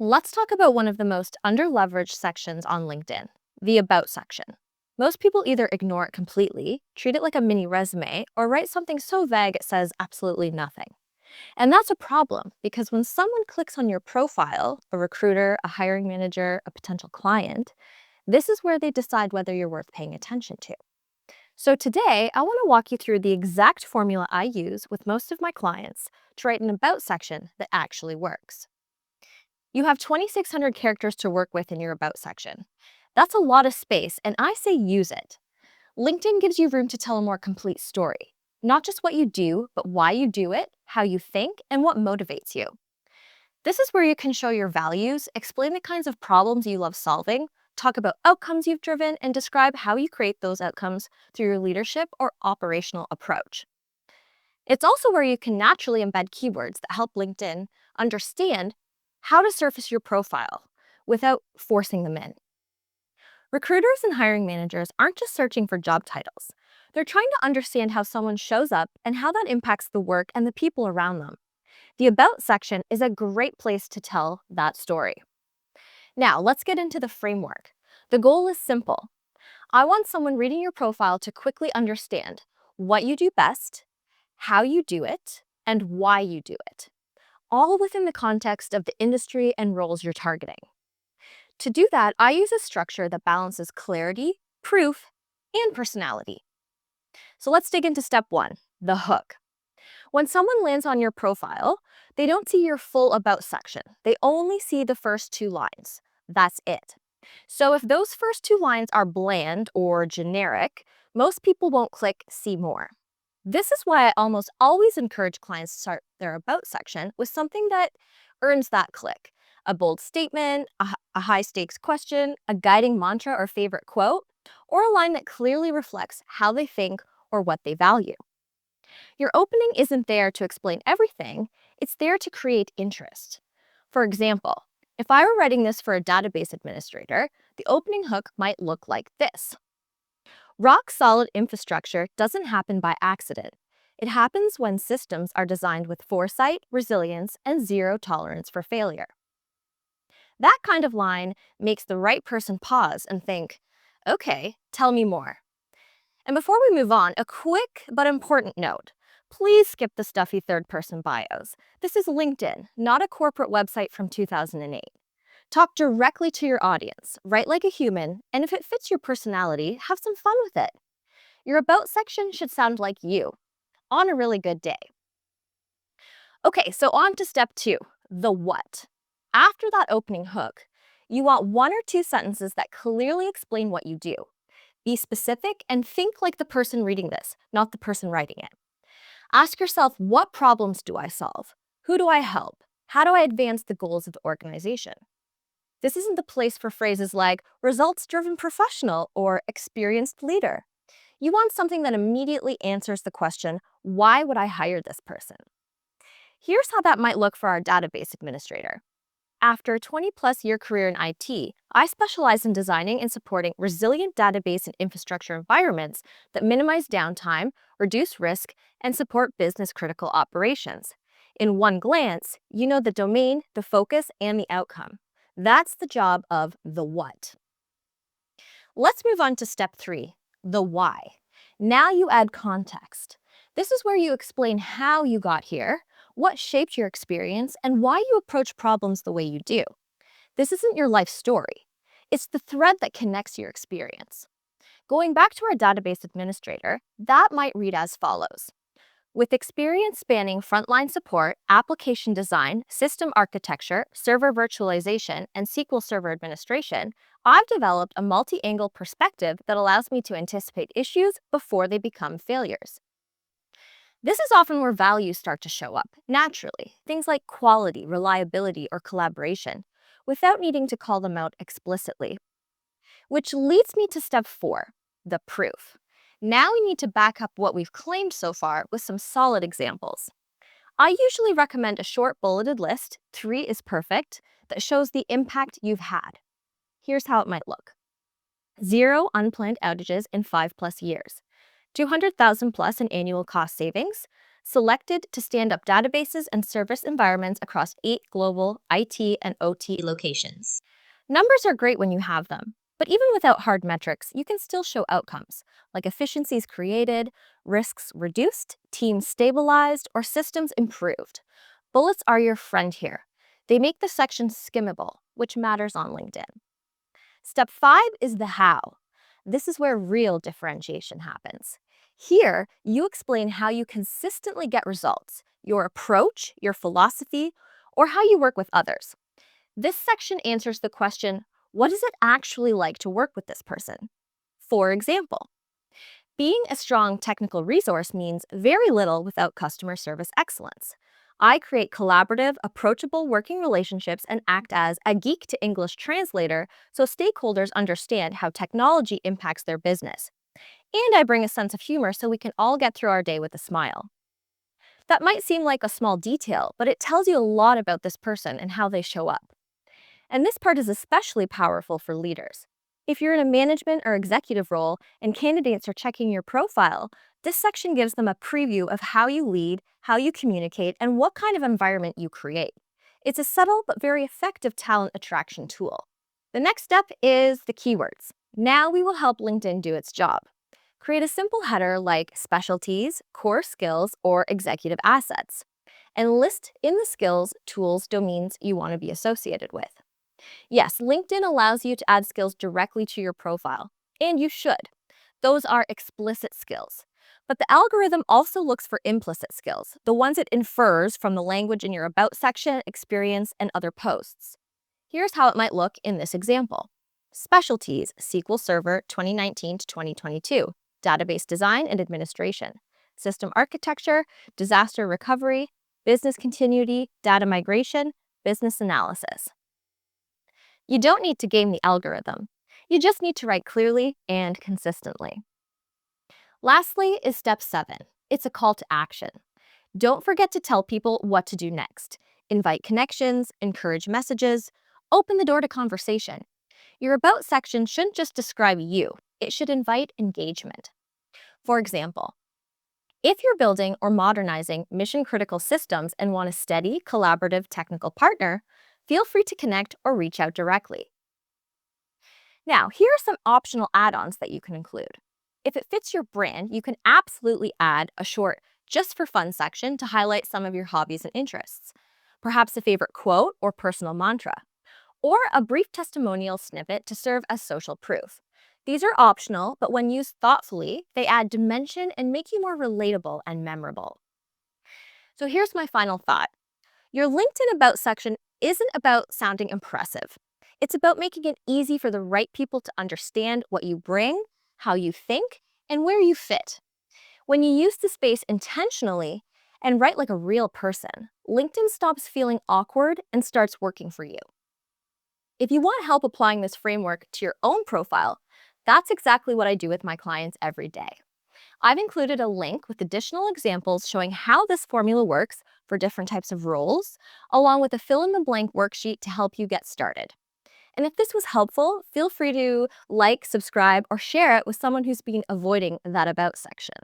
Let's talk about one of the most underleveraged sections on LinkedIn, the About section. Most people either ignore it completely, treat it like a mini resume, or write something so vague it says absolutely nothing. And that's a problem because when someone clicks on your profile, a recruiter, a hiring manager, a potential client, this is where they decide whether you're worth paying attention to. So today, I want to walk you through the exact formula I use with most of my clients to write an About section that actually works. You have 2,600 characters to work with in your About section. That's a lot of space, and I say use it. LinkedIn gives you room to tell a more complete story. Not just what you do, but why you do it, how you think, and what motivates you. This is where you can show your values, explain the kinds of problems you love solving, talk about outcomes you've driven, and describe how you create those outcomes through your leadership or operational approach. It's also where you can naturally embed keywords that help LinkedIn understand how to surface your profile without forcing them in. Recruiters and hiring managers aren't just searching for job titles. They're trying to understand how someone shows up and how that impacts the work and the people around them. The About section is a great place to tell that story. Now, let's get into the framework. The goal is simple. I want someone reading your profile to quickly understand what you do best, how you do it, and why you do it, all within the context of the industry and roles you're targeting. To do that, I use a structure that balances clarity, proof, and personality. So let's dig into step one, the hook. When someone lands on your profile, they don't see your full About section. They only see the first two lines. That's it. So if those first two lines are bland or generic, most people won't click See More. This is why I almost always encourage clients to start their About section with something that earns that click. A bold statement, a high-stakes question, a guiding mantra or favorite quote, or a line that clearly reflects how they think or what they value. Your opening isn't there to explain everything, it's there to create interest. For example, if I were writing this for a database administrator, the opening hook might look like this. Rock-solid infrastructure doesn't happen by accident. It happens when systems are designed with foresight, resilience, and zero tolerance for failure. That kind of line makes the right person pause and think, okay, tell me more. And before we move on, a quick but important note. Please skip the stuffy third-person bios. This is LinkedIn, not a corporate website from 2008. Talk directly to your audience, write like a human, and if it fits your personality, have some fun with it. Your About section should sound like you, on a really good day. Okay, so on to step two, the what. After that opening hook, you want one or two sentences that clearly explain what you do. Be specific and think like the person reading this, not the person writing it. Ask yourself, what problems do I solve? Who do I help? How do I advance the goals of the organization? This isn't the place for phrases like results-driven professional or experienced leader. You want something that immediately answers the question, why would I hire this person? Here's how that might look for our database administrator. After a 20-plus year career in IT, I specialize in designing and supporting resilient database and infrastructure environments that minimize downtime, reduce risk, and support business-critical operations. In one glance, you know the domain, the focus, and the outcome. That's the job of the what. Let's move on to step three, the why. Now you add context. This is where you explain how you got here, what shaped your experience, and why you approach problems the way you do. This isn't your life story. It's the thread that connects your experience. Going back to our database administrator, that might read as follows. With experience spanning frontline support, application design, system architecture, server virtualization, and SQL Server administration, I've developed a multi-angle perspective that allows me to anticipate issues before they become failures. This is often where values start to show up, naturally, things like quality, reliability, or collaboration, without needing to call them out explicitly. Which leads me to step four, the proof. Now we need to back up what we've claimed so far with some solid examples. I usually recommend a short bulleted list, 3 is perfect, that shows the impact you've had. Here's how it might look. 0 unplanned outages in 5+ years. 200,000 plus in annual cost savings, selected to stand up databases and service environments across 8 global IT and OT locations. Numbers are great when you have them, but even without hard metrics, you can still show outcomes, like efficiencies created, risks reduced, teams stabilized, or systems improved. Bullets are your friend here. They make the section skimmable, which matters on LinkedIn. Step 5 is the how. This is where real differentiation happens. Here, you explain how you consistently get results, your approach, your philosophy, or how you work with others. This section answers the question, what is it actually like to work with this person? For example, being a strong technical resource means very little without customer service excellence. I create collaborative, approachable working relationships and act as a geek to English translator so stakeholders understand how technology impacts their business. And I bring a sense of humor so we can all get through our day with a smile. That might seem like a small detail, but it tells you a lot about this person and how they show up. And this part is especially powerful for leaders. If you're in a management or executive role and candidates are checking your profile, this section gives them a preview of how you lead, how you communicate, and what kind of environment you create. It's a subtle but very effective talent attraction tool. The next step is the keywords. Now we will help LinkedIn do its job. Create a simple header like specialties, core skills, or executive assets, and list in the skills, tools, domains you want to be associated with. Yes, LinkedIn allows you to add skills directly to your profile, and you should. Those are explicit skills. But the algorithm also looks for implicit skills, the ones it infers from the language in your About section, experience, and other posts. Here's how it might look in this example. Specialties, SQL Server 2019 to 2022, database design and administration, system architecture, disaster recovery, business continuity, data migration, business analysis. You don't need to game the algorithm. You just need to write clearly and consistently. Lastly is step 7. It's a call to action. Don't forget to tell people what to do next. Invite connections, encourage messages, open the door to conversation. Your About section shouldn't just describe you, it should invite engagement. For example, if you're building or modernizing mission-critical systems and want a steady, collaborative technical partner, feel free to connect or reach out directly. Now, here are some optional add-ons that you can include. If it fits your brand, you can absolutely add a short just for fun section to highlight some of your hobbies and interests. Perhaps a favorite quote or personal mantra, or a brief testimonial snippet to serve as social proof. These are optional, but when used thoughtfully, they add dimension and make you more relatable and memorable. So here's my final thought. Your LinkedIn About section isn't about sounding impressive. It's about making it easy for the right people to understand what you bring, how you think, and where you fit. When you use the space intentionally and write like a real person, LinkedIn stops feeling awkward and starts working for you. If you want help applying this framework to your own profile, that's exactly what I do with my clients every day. I've included a link with additional examples showing how this formula works for different types of roles, along with a fill-in-the-blank worksheet to help you get started. And if this was helpful, feel free to like, subscribe, or share it with someone who's been avoiding that About section.